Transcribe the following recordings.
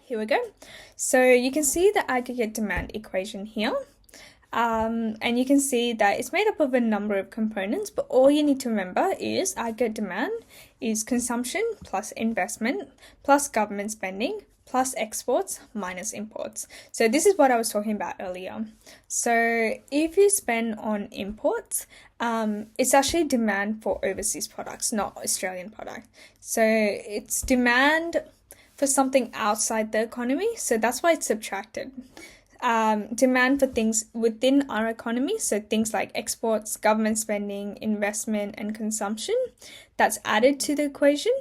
Here we go. So you can see the aggregate demand equation here. And you can see that it's made up of a number of components, but all you need to remember is aggregate demand is consumption plus investment plus government spending plus exports minus imports. So this is what I was talking about earlier. So if you spend on imports, it's actually demand for overseas products, not Australian products. So it's demand for something outside the economy, so that's why it's subtracted. Demand for things within our economy, so things like exports, government spending, investment, and consumption, that's added to the equation.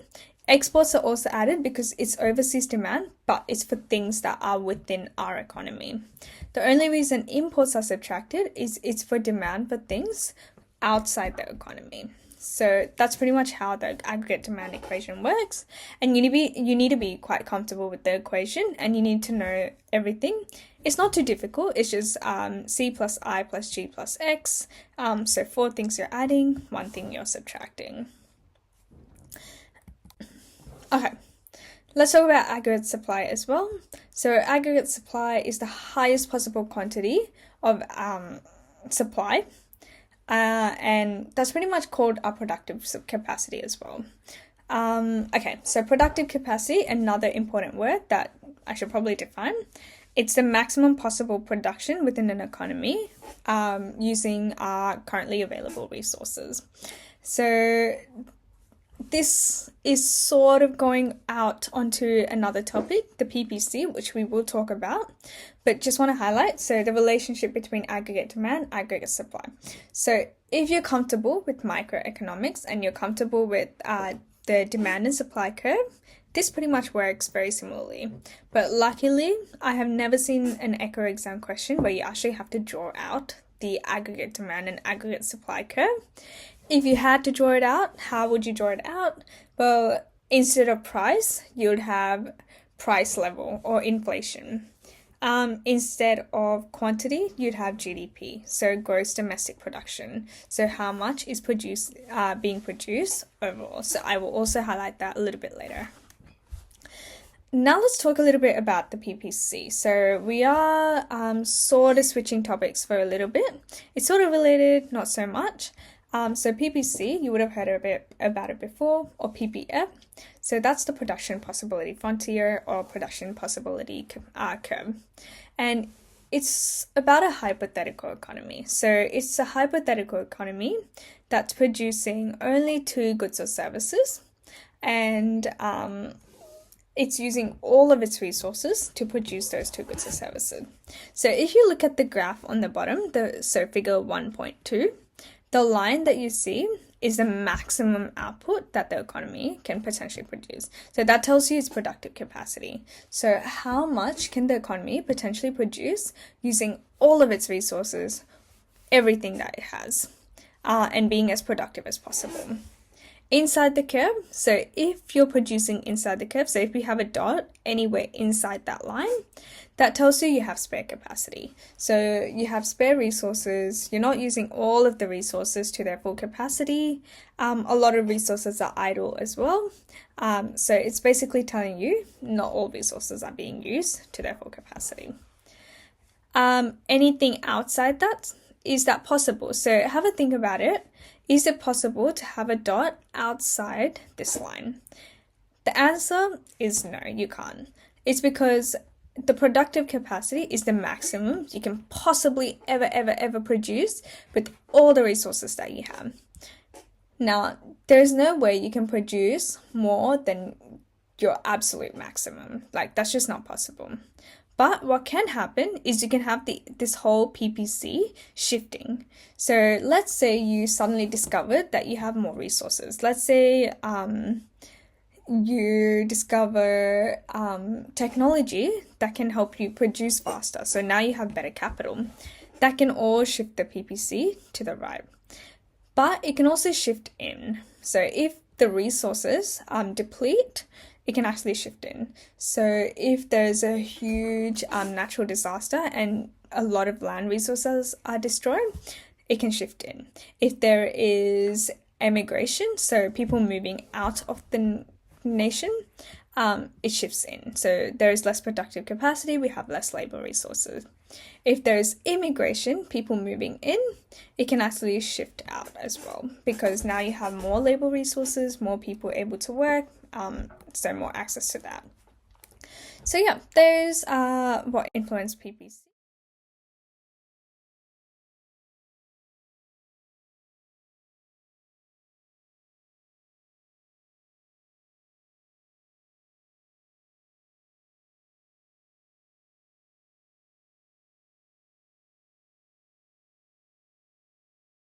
Exports are also added because it's overseas demand, but it's for things that are within our economy. The only reason imports are subtracted is it's for demand for things outside the economy. So that's pretty much how the aggregate demand equation works. And you need to be quite comfortable with the equation, and you need to know everything. It's not too difficult. It's just C plus I plus G plus X. So 4 things you're adding, 1 thing you're subtracting. Okay, let's talk about aggregate supply as well. So aggregate supply is the highest possible quantity of supply. And that's pretty much called our productive capacity as well. Okay, so productive capacity, another important word that I should probably define. It's the maximum possible production within an economy using our currently available resources. So this is sort of going out onto another topic, the PPC, which we will talk about, but just want to highlight, so the relationship between aggregate demand, aggregate supply. So if you're comfortable with microeconomics and you're comfortable with the demand and supply curve, this pretty much works very similarly. But luckily, I have never seen an echo exam question where you actually have to draw out the aggregate demand and aggregate supply curve. If you had to draw it out, how would you draw it out? Well, instead of price, you would have price level or inflation. Instead of quantity, you'd have GDP, so gross domestic production. So how much is being produced overall. So I will also highlight that a little bit later. Now let's talk a little bit about the PPC. So we are sort of switching topics for a little bit. It's sort of related, not so much. So PPC, you would have heard a bit about it before, or PPF. So that's the production possibility frontier or production possibility curve. And it's about a hypothetical economy. So it's a hypothetical economy that's producing only 2 goods or services, and it's using all of its resources to produce those 2 goods or services. So if you look at the graph on the bottom, so figure 1.2, the line that you see is the maximum output that the economy can potentially produce. So that tells you its productive capacity. So how much can the economy potentially produce using all of its resources, everything that it has, and being as productive as possible. Inside the curve, so if you're producing inside the curve, so if we have a dot anywhere inside that line, that tells you have spare capacity. So you have spare resources, you're not using all of the resources to their full capacity. A lot of resources are idle as well. So it's basically telling you not all resources are being used to their full capacity. Anything outside that, is that possible? So have a think about it. Is it possible to have a dot outside this line? The answer is no, you can't. It's because the productive capacity is the maximum you can possibly ever produce with all the resources that you have. Now, there's no way you can produce more than your absolute maximum. Like, that's just not possible. But what can happen is you can have this whole PPC shifting. So let's say you suddenly discovered that you have more resources. Let's say you discover technology that can help you produce faster. So now you have better capital. That can all shift the PPC to the right. But it can also shift in. So if the resources deplete, it can actually shift in. So if there's a huge natural disaster and a lot of land resources are destroyed, it can shift in. If there is emigration, so people moving out of the stagnation, it shifts in. So there is less productive capacity, we have less labor resources. If there's immigration, people moving in, it can actually shift out as well, because now you have more labor resources, more people able to work, so more access to that. So yeah, there's what influenced PPC.